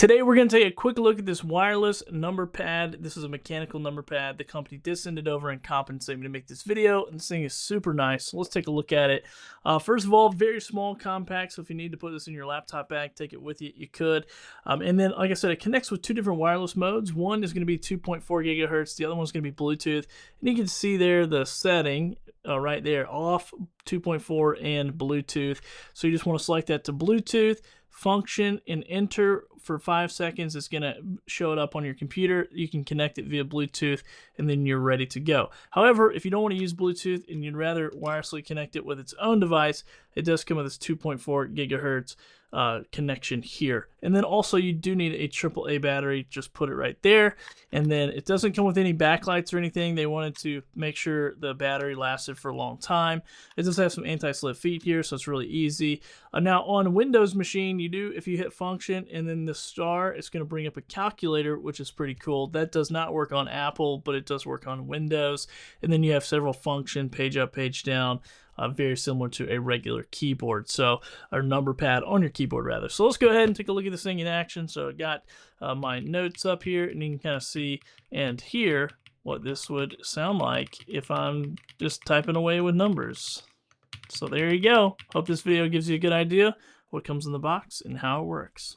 Today we're going to take a quick look at this wireless number pad. This is a mechanical number pad. The company did send it over and compensate me to make this video, and this thing is super nice. So let's take a look at it. First of all, very small, compact, so if you need to put this in your laptop bag, take it with you, you could. And then, like I said, it connects with two different wireless modes. One is going to be 2.4 gigahertz. The other one is going to be Bluetooth. And you can see there the setting right there, off, 2.4, and Bluetooth. So you just want to select that to Bluetooth, function, and enter for 5 seconds. It's going to show it up on your computer. You can connect it via Bluetooth, and then you're ready to go. However, if you don't want to use Bluetooth and you'd rather wirelessly connect it with its own device, it does come with this 2.4 gigahertz connection here. And then also you do need a AAA battery. Just put it right there. And then it doesn't come with any backlights or anything. They wanted to make sure the battery lasted for a long time. It does have some anti-slip feet here, so it's really easy. Now on a Windows machine, if you hit function and then the star, it's going to bring up a calculator, which is pretty cool. That does not work on Apple, but it does work on Windows. And then you have several function, page up, page down. Very similar to a regular keyboard, or number pad on your keyboard rather. So let's go ahead and take a look at this thing in action. So I got my notes up here, and you can kind of see and hear what this would sound like if I'm just typing away with numbers. So there you go. Hope this video gives you a good idea what comes in the box and how it works.